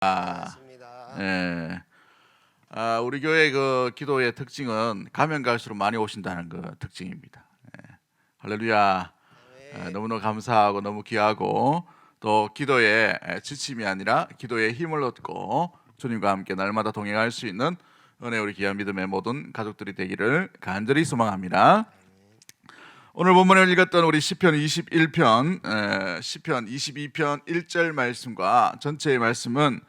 반갑습니다. 예. 우리 교회 그 기도의 특징은 가면 갈수록 많이 오신다는 그 특징입니다. 예. 할렐루야. 아멘. 너무너무 감사하고 너무 귀하고 또 기도에 지침이 아니라 기도에 힘을 얻고 주님과 함께 날마다 동행할 수 있는 은혜 우리 귀한 믿음의 모든 가족들이 되기를 간절히 소망합니다. 오늘 본문을 읽었던 우리 시편 21편, 시편 22편 1절 말씀과 전체의 말씀은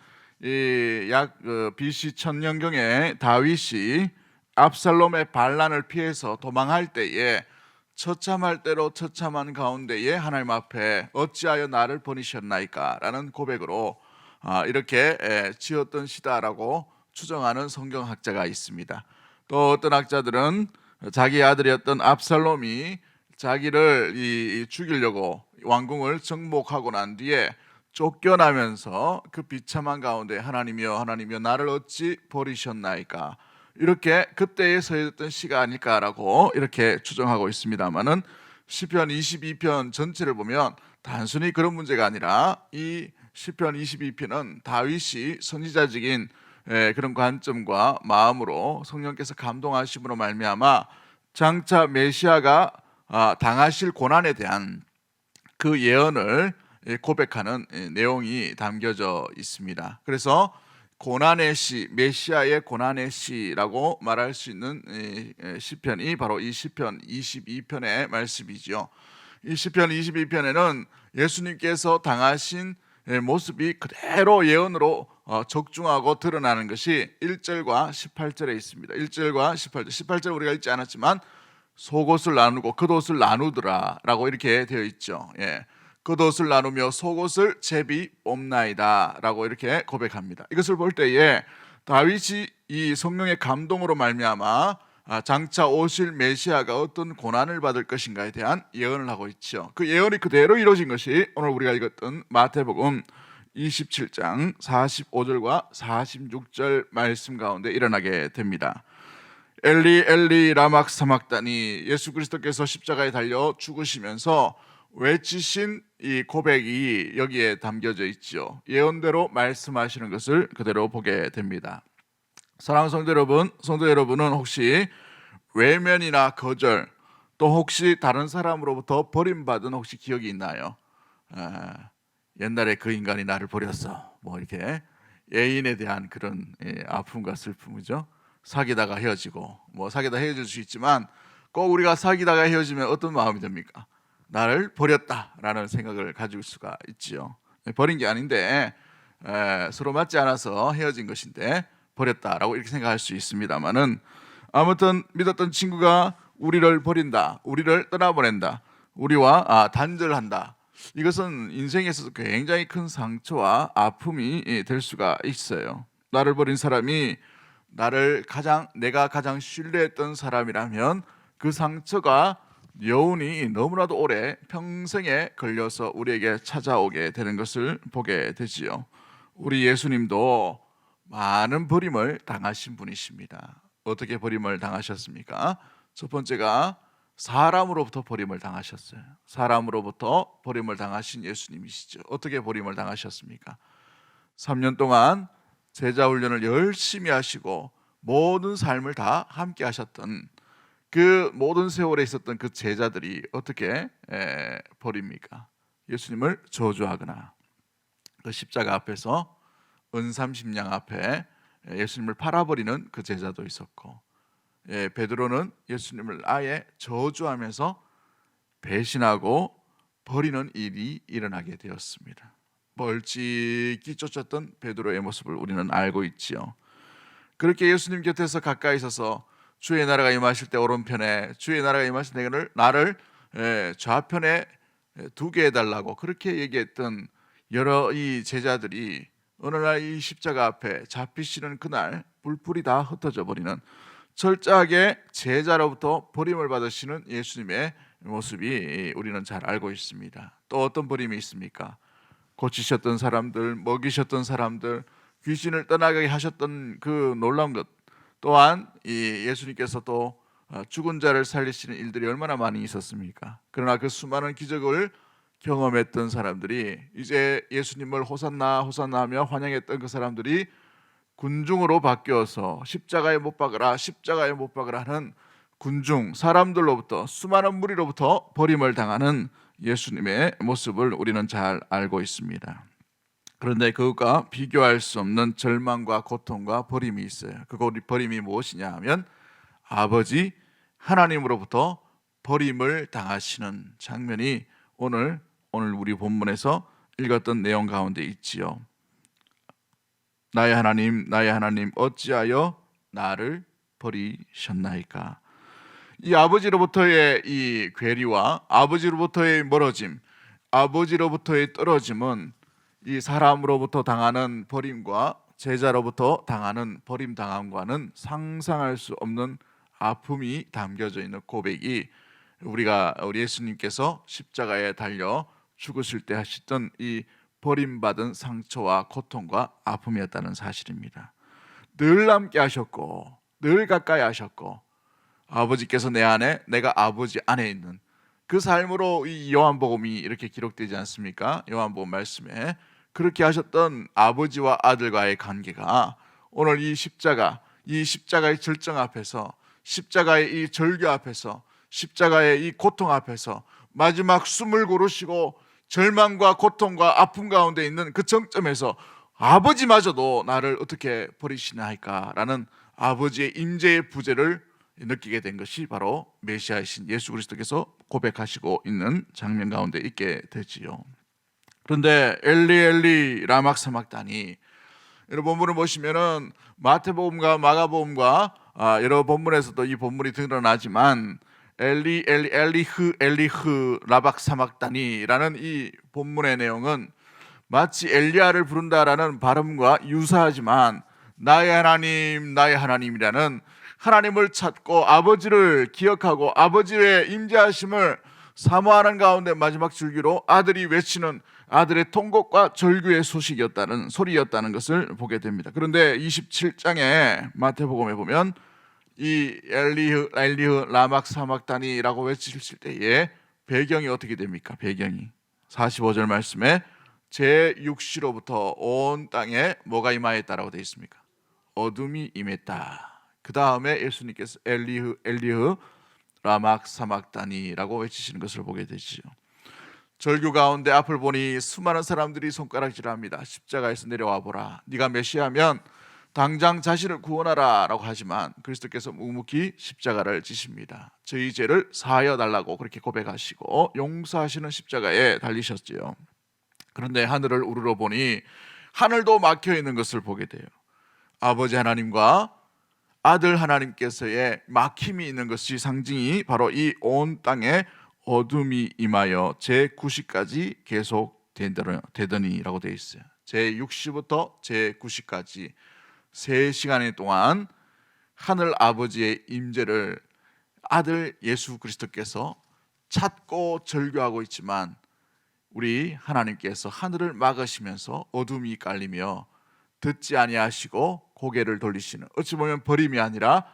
약 BC 1000년경에 다윗이 압살롬의 반란을 피해서 도망할 때에 처참할 대로 처참한 가운데에 하나님 앞에 어찌하여 나를 버리셨나이까 라는 고백으로 이렇게 지었던 시다라고 추정하는 성경학자가 있습니다. 또 어떤 학자들은 자기 아들이었던 압살롬이 자기를 죽이려고 왕궁을 정복하고 난 뒤에 쫓겨나면서 그 비참한 가운데 하나님이여 나를 어찌 버리셨나이까 이렇게 그때에 서였던 시가 아닐까라고 이렇게 추정하고 있습니다만은 시편 22편 전체를 보면 단순히 그런 문제가 아니라 이 시편 22편은 다윗이 선지자적인 그런 관점과 마음으로 성령께서 감동하심으로 말미암아 장차 메시아가 당하실 고난에 대한 그 예언을 고백하는 내용이 담겨져 있습니다. 그래서 고난의 시, 메시아의 고난의 시라고 말할 수 있는 시편이 바로 이 시편 22편의 말씀이죠. 이 시편 22편에는 예수님께서 당하신 모습이 그대로 예언으로 적중하고 드러나는 것이 1절과 18절에 있습니다. 1절과 18절, 18절 우리가 읽지 않았지만 속옷을 나누고 겉옷을 나누더라라고 이렇게 되어 있죠. 겉옷을 나누며 속옷을 제비 뽑나이다라고 이렇게 고백합니다. 이것을 볼 때에 다윗이 이 성령의 감동으로 말미암아 장차 오실 메시아가 어떤 고난을 받을 것인가에 대한 예언을 하고 있죠. 그 예언이 그대로 이루어진 것이 오늘 우리가 읽었던 마태복음 27장 45절과 46절 말씀 가운데 일어나게 됩니다. 엘리 엘리 라막 사막다니, 예수 그리스도께서 십자가에 달려 죽으시면서 외치신 이 고백이 여기에 담겨져 있죠. 예언대로 말씀하시는 것을 그대로 보게 됩니다. 사랑하는 성도 여러분은 혹시 외면이나 거절, 또 혹시 다른 사람으로부터 버림받은 혹시 기억이 있나요? 옛날에 그 인간이 나를 버렸어, 뭐 이렇게 애인에 대한 그런 아픔과 슬픔이죠. 사귀다가 헤어지고, 뭐 사귀다 헤어질 수 있지만 꼭 우리가 사귀다가 헤어지면 어떤 마음이 듭니까? 나를 버렸다라는 생각을 가질 수가 있지요. 버린 게 아닌데 서로 맞지 않아서 헤어진 것인데 버렸다라고 이렇게 생각할 수 있습니다만은, 아무튼 믿었던 친구가 우리를 버린다, 우리를 떠나보낸다, 우리와 단절한다, 이것은 인생에 있어서 굉장히 큰 상처와 아픔이 될 수가 있어요. 나를 버린 사람이 내가 가장 신뢰했던 사람이라면 그 상처가 여운이 너무나도 오래 평생에 걸려서 우리에게 찾아오게 되는 것을 보게 되지요. 우리 예수님도 많은 버림을 당하신 분이십니다. 어떻게 버림을 당하셨습니까? 첫 번째가 사람으로부터 버림을 당하셨어요. 사람으로부터 버림을 당하신 예수님이시죠. 어떻게 버림을 당하셨습니까? 3년 동안 제자 훈련을 열심히 하시고 모든 삶을 다 함께 하셨던 그 모든 세월에 있었던 그 제자들이 어떻게 버립니까? 예수님을 저주하거나 그 십자가 앞에서 은삼십냥 앞에 예수님을 팔아버리는 그 제자도 있었고, 베드로는 예수님을 아예 저주하면서 배신하고 버리는 일이 일어나게 되었습니다. 멀찍이 쫓았던 베드로의 모습을 우리는 알고 있지요. 그렇게 예수님 곁에서 가까이 있어서 주의 나라가 임하실 때 오른편에, 주의 나라가 임하실 때 나를 좌편에 두게 해달라고 그렇게 얘기했던 여러 이 제자들이 어느 날 이 십자가 앞에 잡히시는 그날 뿔뿔이 다 흩어져 버리는, 철저하게 제자로부터 버림을 받으시는 예수님의 모습이 우리는 잘 알고 있습니다. 또 어떤 버림이 있습니까? 고치셨던 사람들, 먹이셨던 사람들, 귀신을 떠나게 하셨던 그 놀라운 것, 또한 이 예수님께서 또 죽은 자를 살리시는 일들이 얼마나 많이 있었습니까? 그러나 그 수많은 기적을 경험했던 사람들이, 이제 예수님을 호산나 호산나 하며 환영했던 그 사람들이 군중으로 바뀌어서 십자가에 못 박으라 십자가에 못 박으라 하는 군중 사람들로부터, 수많은 무리로부터 버림을 당하는 예수님의 모습을 우리는 잘 알고 있습니다. 그런데 그것과 비교할 수 없는 절망과 고통과 버림이 있어요. 그 버림이 무엇이냐 하면 아버지 하나님으로부터 버림을 당하시는 장면이 오늘 우리 본문에서 읽었던 내용 가운데 있지요. 나의 하나님 어찌하여 나를 버리셨나이까. 이 아버지로부터의 이 괴리와 아버지로부터의 멀어짐, 아버지로부터의 떨어짐은 이 사람으로부터 당하는 버림과 제자로부터 당하는 버림당함과는 상상할 수 없는 아픔이 담겨져 있는 고백이 우리 예수님께서 십자가에 달려 죽으실 때 하셨던 이 버림받은 상처와 고통과 아픔이었다는 사실입니다. 늘 함께 하셨고 늘 가까이 하셨고 아버지께서 내 안에, 내가 아버지 안에 있는 그 삶으로 이 요한복음이 이렇게 기록되지 않습니까? 요한복음 말씀에 그렇게 하셨던 아버지와 아들과의 관계가 오늘 이 십자가의 절정 앞에서, 십자가의 이 절규 앞에서, 십자가의 이 고통 앞에서 마지막 숨을 고르시고 절망과 고통과 아픔 가운데 있는 그 정점에서 아버지마저도 나를 어떻게 버리시나이까라는 아버지의 임재의 부재를 느끼게 된 것이 바로 메시아이신 예수 그리스도께서 고백하시고 있는 장면 가운데 있게 되지요. 그런데 엘리 엘리 라막 사막다니, 여러분 본문을 보시면은 마태복음과 마가복음과 여러 본문에서도 이 본문이 드러나지만 엘리 엘리 엘리흐 라박 사막다니라는 이 본문의 내용은 마치 엘리야를 부른다라는 발음과 유사하지만 나의 하나님이라는 하나님을 찾고 아버지를 기억하고 아버지의 임재하심을 사모하는 가운데 마지막 줄기로 아들이 외치는 아들의 통곡과 절규의 소리였다는 것을 보게 됩니다. 그런데 27장에 마태복음에 보면 이 엘리흐 라막 사막다니라고 외치실 때에 배경이 어떻게 됩니까? 배경이 45절 말씀에 제6시로부터 온 땅에 뭐가 임하였다라고 되어 있습니까? 어둠이 임했다. 그 다음에 예수님께서 엘리흐 라막 사막다니라고 외치시는 것을 보게 되지요. 절규 가운데 앞을 보니 수많은 사람들이 손가락질합니다. 십자가에서 내려와 보라. 네가 메시아면 당장 자신을 구원하라 라고 하지만 그리스도께서 묵묵히 십자가를 지십니다. 저희 죄를 사하여 달라고 그렇게 고백하시고 용서하시는 십자가에 달리셨지요. 그런데 하늘을 우러러 보니 하늘도 막혀 있는 것을 보게 돼요. 아버지 하나님과 아들 하나님께서의 막힘이 있는 것이 상징이 바로 이 온 땅에 어둠이 임하여 제9시까지 계속 되더니라고 되어 있어요. 제6시부터 제9시까지 3시간 동안 하늘 아버지의 임재를 아들 예수 그리스도께서 찾고 절규하고 있지만 우리 하나님께서 하늘을 막으시면서 어둠이 깔리며 듣지 아니하시고 고개를 돌리시는, 어찌 보면 버림이 아니라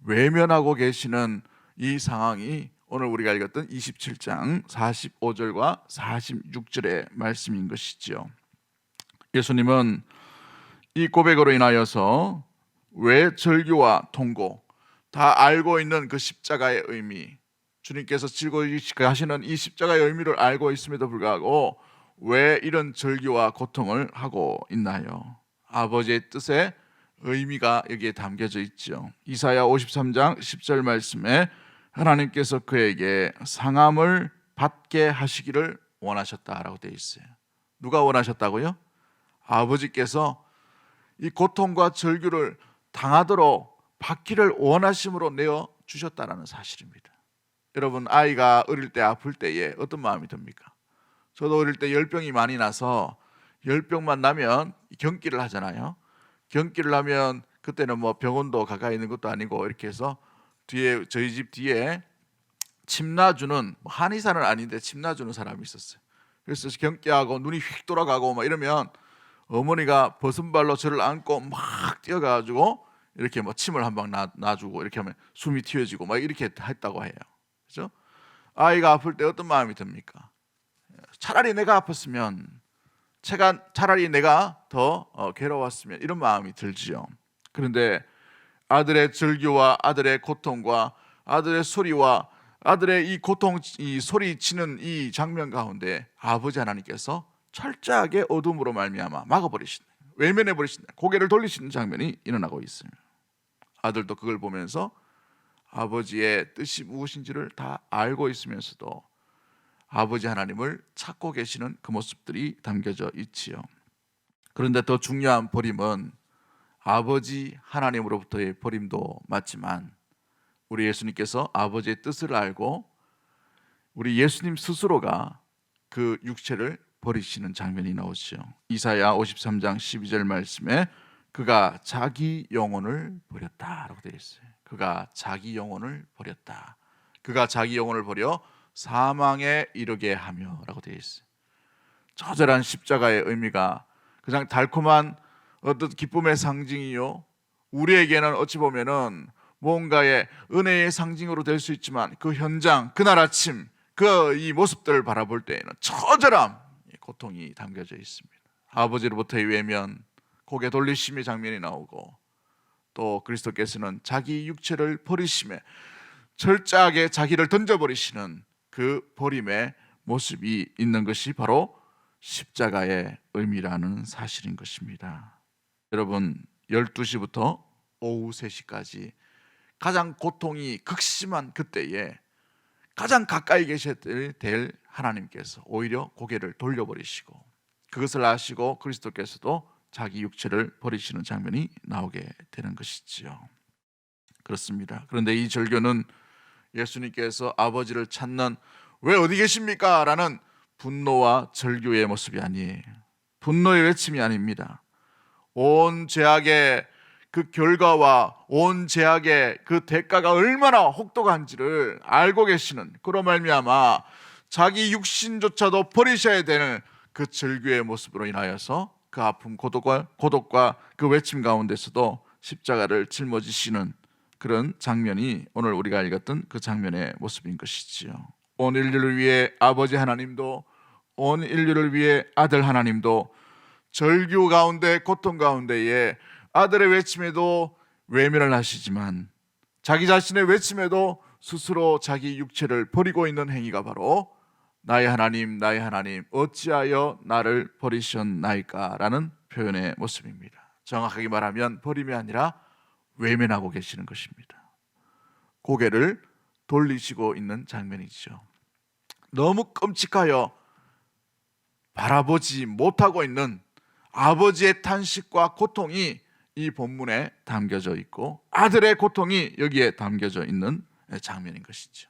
외면하고 계시는 이 상황이 오늘 우리가 읽었던 27장 45절과 46절의 말씀인 것이지요. 예수님은 이 고백으로 인하여서 왜 절규와 통고 다 알고 있는 그 십자가의 의미, 주님께서 즐거워하시는 이 십자가의 의미를 알고 있음에도 불구하고 왜 이런 절규와 고통을 하고 있나요? 아버지의 뜻에 의미가 여기에 담겨져 있죠. 이사야 53장 10절 말씀에 하나님께서 그에게 상함을 받게 하시기를 원하셨다라고 되어 있어요. 누가 원하셨다고요? 아버지께서 이 고통과 절규를 당하도록 받기를 원하심으로 내어 주셨다라는 사실입니다. 여러분, 아이가 어릴 때 아플 때에 어떤 마음이 듭니까? 저도 어릴 때 열병이 많이 나서 열병만 나면 경기를 하잖아요. 경기를 하면 그때는 뭐 병원도 가까이 있는 것도 아니고 이렇게 해서 뒤에, 저희 집 뒤에 침 놔주는, 한의사는 아닌데 침 놔주는 사람이 있었어요. 그래서 경기하고 눈이 휙 돌아가고 막 이러면 어머니가 벗은발로 저를 안고 막 뛰어가지고 이렇게 뭐 침을 한 방 놔주고 이렇게 하면 숨이 튀어지고 막 이렇게 했다고 해요. 그렇죠? 아이가 아플 때 어떤 마음이 듭니까? 차라리 내가 아팠으면, 차라리 내가 더 괴로웠으면, 이런 마음이 들지요. 그런데 아들의 절규와 아들의 고통과 아들의 소리와 아들의 이 고통, 이 소리치는 이 장면 가운데 아버지 하나님께서 철저하게 어둠으로 말미암아 막아버리신, 외면해 버리신, 고개를 돌리시는 장면이 일어나고 있습니다. 아들도 그걸 보면서 아버지의 뜻이 무엇인지를 다 알고 있으면서도 아버지 하나님을 찾고 계시는 그 모습들이 담겨져 있지요. 그런데 더 중요한 버림은 아버지 하나님으로부터의 버림도 맞지만, 우리 예수님께서 아버지의 뜻을 알고 우리 예수님 스스로가 그 육체를 버리시는 장면이 나오죠. 이사야 53장 12절 말씀에 그가 자기 영혼을 버렸다라고 되어 있어요. 그가 자기 영혼을 버렸다. 그가 자기 영혼을 버려 사망에 이르게 하며라고 되어 있어요. 처절한 십자가의 의미가 그냥 달콤한 어떤 기쁨의 상징이요, 우리에게는 어찌 보면은 뭔가의 은혜의 상징으로 될 수 있지만, 그 현장, 그날 아침 그 이 모습들을 바라볼 때에는 처절함, 고통이 담겨져 있습니다. 아버지로부터의 외면, 고개 돌리심의 장면이 나오고, 또 그리스도께서는 자기 육체를 버리심에 철저하게 자기를 던져버리시는 그 버림의 모습이 있는 것이 바로 십자가의 의미라는 사실인 것입니다. 여러분, 12시부터 오후 3시까지 가장 고통이 극심한 그때에 가장 가까이 계셔야 될 하나님께서 오히려 고개를 돌려버리시고, 그것을 아시고 그리스도께서도 자기 육체를 버리시는 장면이 나오게 되는 것이지요. 그렇습니다. 그런데 이 절교는 예수님께서 아버지를 찾는 왜 어디 계십니까? 라는 분노와 절규의 모습이 아니에요. 분노의 외침이 아닙니다. 온 죄악의 그 결과와 온 죄악의 그 대가가 얼마나 혹독한지를 알고 계시는, 그로 말미암아 자기 육신조차도 버리셔야 되는 그 절규의 모습으로 인하여서 그 아픔, 고독과 그 외침 가운데서도 십자가를 짊어지시는 그런 장면이 오늘 우리가 읽었던 그 장면의 모습인 것이지요. 온 인류를 위해 아버지 하나님도, 온 인류를 위해 아들 하나님도 절규 가운데, 고통 가운데에 아들의 외침에도 외면을 하시지만, 자기 자신의 외침에도 스스로 자기 육체를 버리고 있는 행위가 바로 나의 하나님, 나의 하나님, 어찌하여 나를 버리셨나이까 라는 표현의 모습입니다. 정확하게 말하면 버림이 아니라 외면하고 계시는 것입니다. 고개를 돌리시고 있는 장면이죠. 너무 끔찍하여 바라보지 못하고 있는 아버지의 탄식과 고통이 이 본문에 담겨져 있고, 아들의 고통이 여기에 담겨져 있는 장면인 것이죠.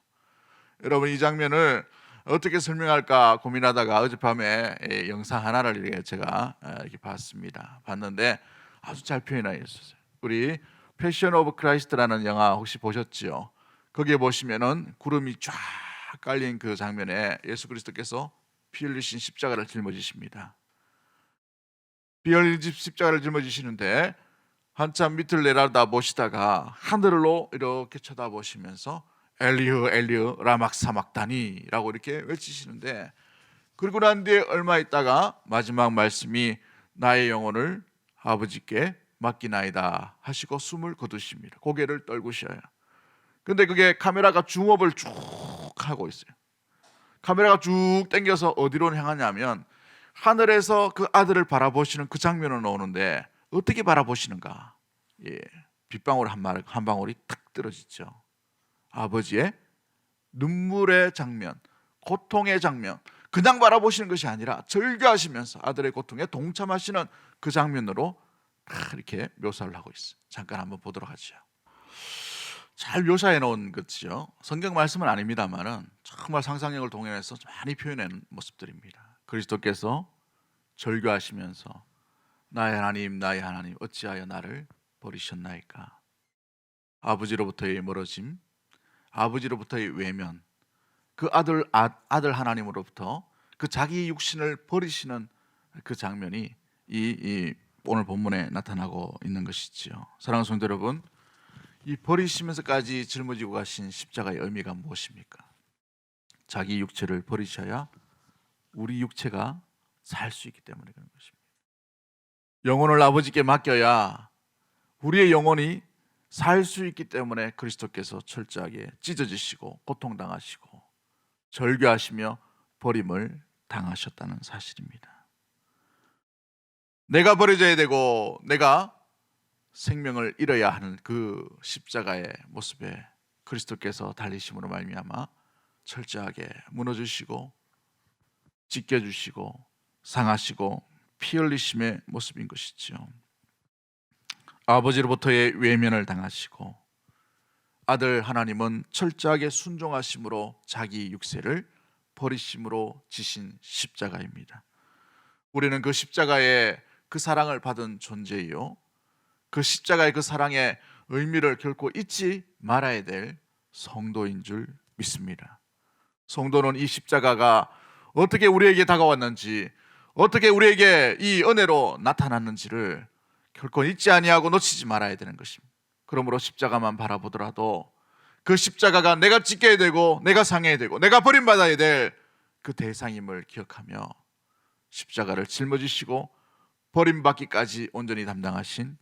여러분, 이 장면을 어떻게 설명할까 고민하다가 어젯밤에 영상 하나를 이렇게 제가 이렇게 봤는데 아주 잘 표현하여 있었어요. 우리 패션 오브 크라이스트라는 영화 혹시 보셨지요? 거기에 보시면은 구름이 쫙 깔린 그 장면에 예수 그리스도께서 피 흘리신 십자가를 짊어지십니다. 피 흘리신 십자가를 짊어지시는데 한참 밑을 내려다 보시다가 하늘로 이렇게 쳐다보시면서 엘리흐 엘리흐 라막 사막다니라고 이렇게 외치시는데, 그리고 난 뒤에 얼마 있다가 마지막 말씀이 나의 영혼을 아버지께 맡기나이다 하시고 숨을 거두십니다. 고개를 떨구셔요. 근데 그게 카메라가 줌업을 쭉 하고 있어요. 카메라가 쭉 당겨서 어디로 향하냐면 하늘에서 그 아들을 바라보시는 그 장면을 나오는데, 어떻게 바라보시는가? 빗방울 한 방울이 탁 떨어지죠. 아버지의 눈물의 장면, 고통의 장면, 그냥 바라보시는 것이 아니라 절규하시면서 아들의 고통에 동참하시는 그 장면으로 딱 이렇게 묘사를 하고 있어요. 잠깐 한번 보도록 하죠. 잘 묘사해 놓은 것이죠. 성경 말씀은 아닙니다만은 정말 상상력을 동원해서 많이 표현한 모습들입니다. 그리스도께서 절규하시면서 나의 하나님, 나의 하나님, 어찌하여 나를 버리셨나이까? 아버지로부터의 멀어짐, 아버지로부터의 외면, 그 아들 하나님으로부터 그 자기 육신을 버리시는 그 장면이 이 오늘 본문에 나타나고 있는 것이지요. 사랑하는 성도 여러분, 이 버리시면서까지 짊어지고 가신 십자가의 의미가 무엇입니까? 자기 육체를 버리셔야 우리 육체가 살 수 있기 때문에 그런 것입니다. 영혼을 아버지께 맡겨야 우리의 영혼이 살 수 있기 때문에 그리스도께서 철저하게 찢어지시고 고통당하시고 절규하시며 버림을 당하셨다는 사실입니다. 내가 버려져야 되고 내가 생명을 잃어야 하는 그 십자가의 모습에 그리스도께서 달리심으로 말미암아 철저하게 무너지시고 찢겨주시고 상하시고 피 흘리심의 모습인 것이죠. 아버지로부터의 외면을 당하시고 아들 하나님은 철저하게 순종하심으로 자기 육세를 버리심으로 지신 십자가입니다. 우리는 그 십자가의 그 사랑을 받은 존재이요, 그 십자가의 그 사랑의 의미를 결코 잊지 말아야 될 성도인 줄 믿습니다. 성도는 이 십자가가 어떻게 우리에게 다가왔는지, 어떻게 우리에게 이 은혜로 나타났는지를 결코 잊지 아니하고 놓치지 말아야 되는 것입니다. 그러므로 십자가만 바라보더라도 그 십자가가 내가 찢겨야 되고 내가 상해야 되고 내가 버림받아야 될 그 대상임을 기억하며 십자가를 짊어지시고 버림받기까지 온전히 담당하신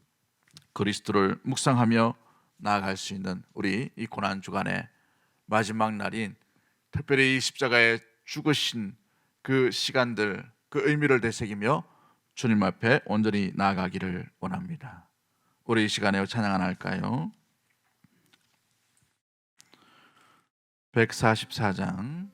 그리스도를 묵상하며 나아갈 수 있는 우리 이 고난 주간의 마지막 날인 특별히 이 십자가에 죽으신 그 시간들, 그 의미를 되새기며 주님 앞에 온전히 나아가기를 원합니다. 우리 이 시간에 찬양 하나 할까요? 144장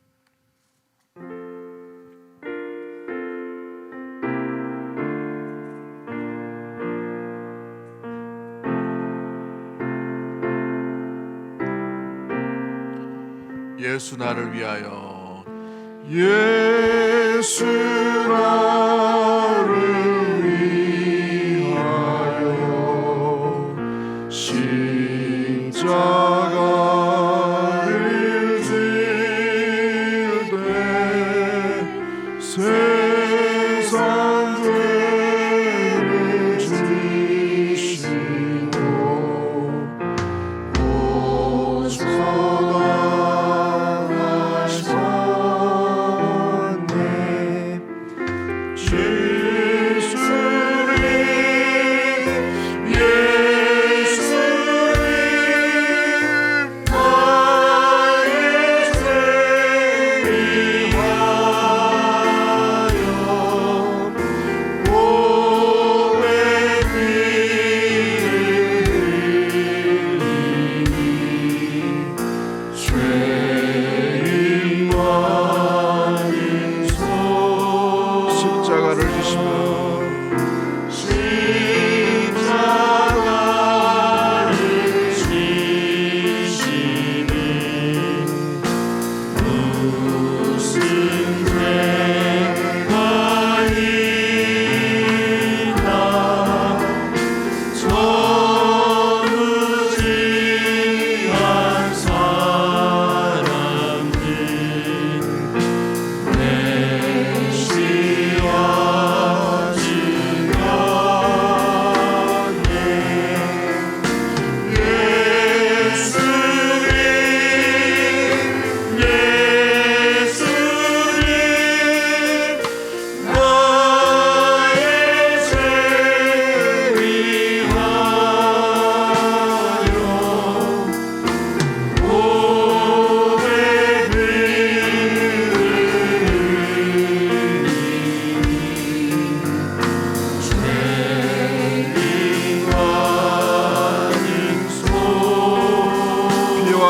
예수 나를 위하여, 예수 나를 위하여 십자가를 질되 세상 죄를 지시고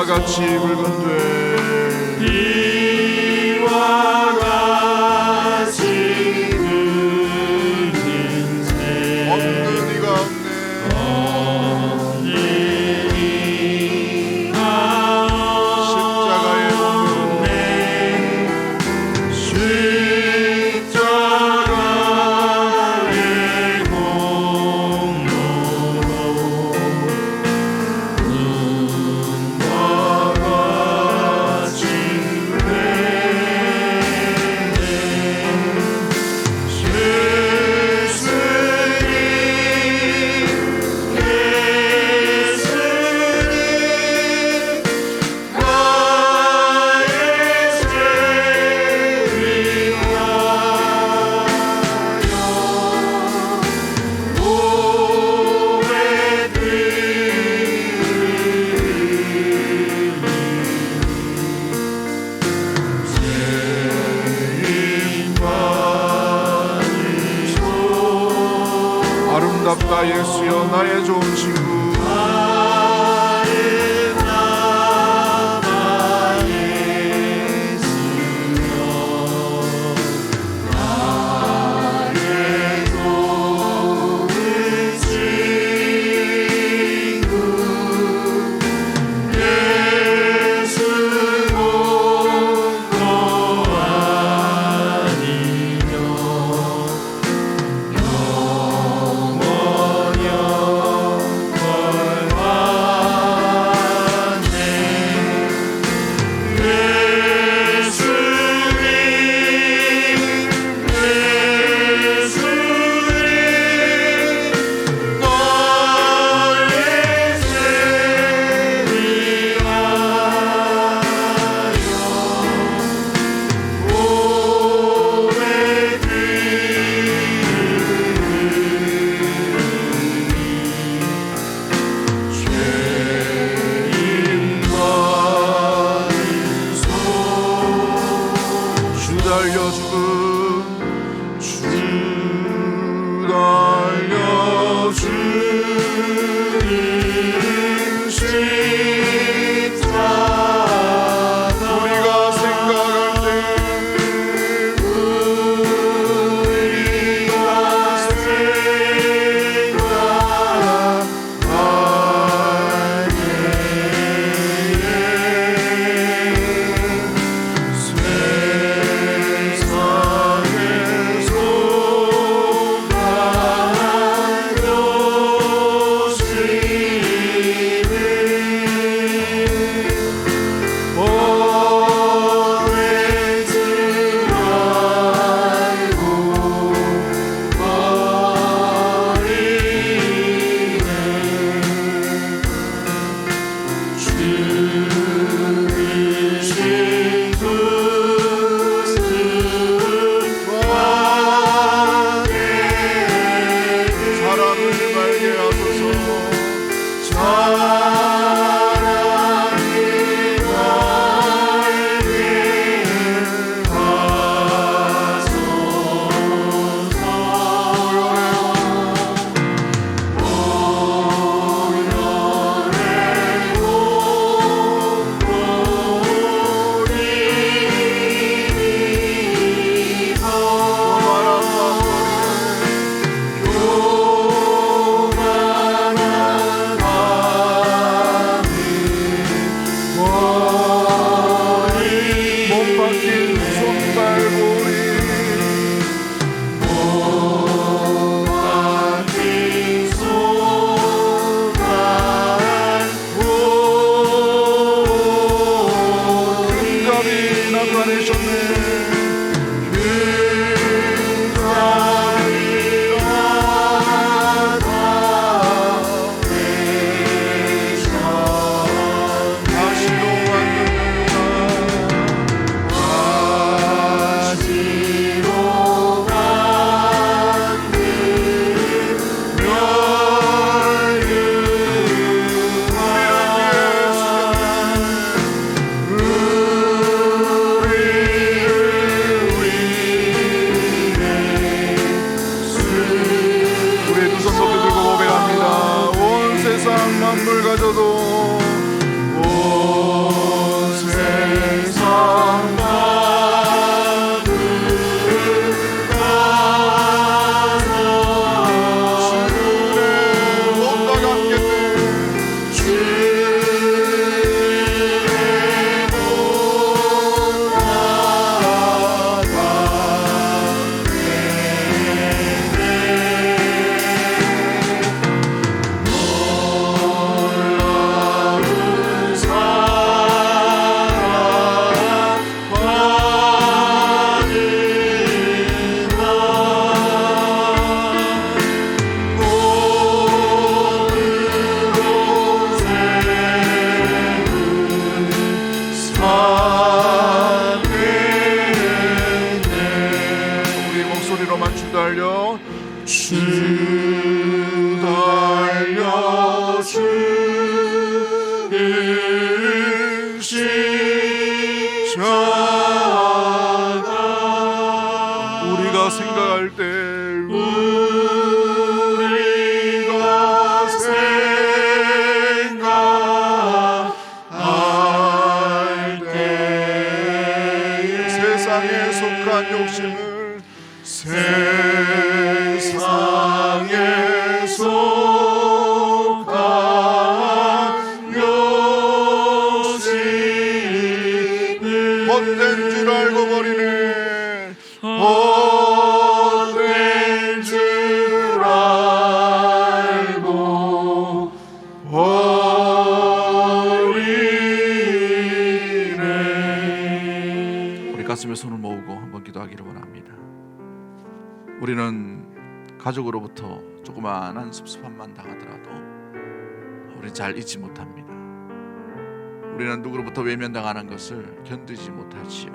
같이 붉은되 비와 같이 붉은 새 없는 이가 없네 십자가의 몸으로 십자가의 몸으로 할렐루야. 예수여 나의 좋은 친구. 가슴에 손을 모으고 한번 기도하기를 원합니다. 우리는 가족으로부터 조그마한 섭섭함만 당하더라도 우리는 잘 잊지 못합니다. 우리는 누구로부터 외면당하는 것을 견디지 못하지요.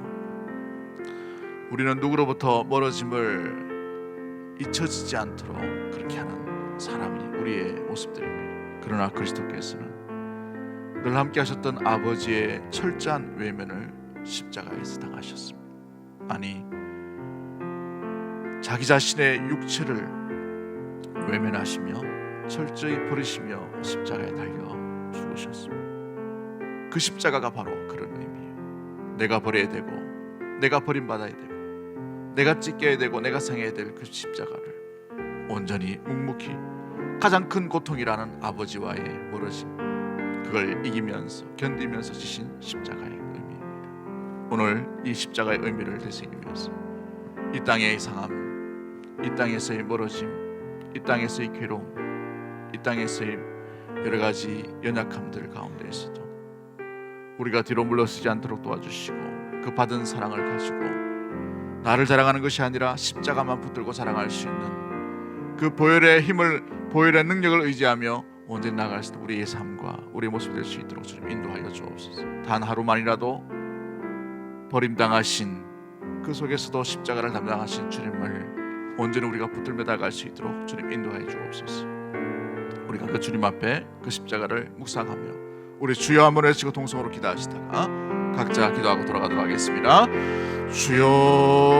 우리는 누구로부터 멀어짐을 잊혀지지 않도록 그렇게 하는 사람이 우리의 모습들입니다. 그러나 그리스도께서는 늘 함께 하셨던 아버지의 철저한 외면을 십자가에서 당하셨습니다. 아니, 자기 자신의 육체를 외면하시며 철저히 버리시며 십자가에 달려 죽으셨습니다. 그 십자가가 바로 그런 의미예요. 내가 버려야 되고, 내가 버림받아야 되고, 내가 찢겨야 되고, 내가 상해야 될 그 십자가를 온전히 묵묵히 가장 큰 고통이라는 아버지와의 멀어짐, 그걸 이기면서 견디면서 지신 십자가의 의미입니다. 오늘 이 십자가의 의미를 되새기면서 이 땅의 상함, 이 땅에서의 멀어짐, 이 땅에서의 괴로움, 이 땅에서의 여러 가지 연약함들 가운데에서도 우리가 뒤로 물러서지 않도록 도와주시고, 그 받은 사랑을 가지고 나를 자랑하는 것이 아니라 십자가만 붙들고 자랑할 수 있는 그 보혈의 힘을, 보혈의 능력을 의지하며 언제 나아갈 수 있는 우리의 삶과 우리의 모습이 될 수 있도록 주님 인도하여 주옵소서. 단 하루만이라도 버림당하신 그 속에서도 십자가를 담당하신 주님을 언제나 우리가 붙들며 나아갈 수 있도록 주님 인도하여 주옵소서. 우리가 그 주님 앞에 그 십자가를 묵상하며 우리 주여 한번 외치고 동성으로 기도하시다가 각자 기도하고 돌아가도록 하겠습니다. 주여.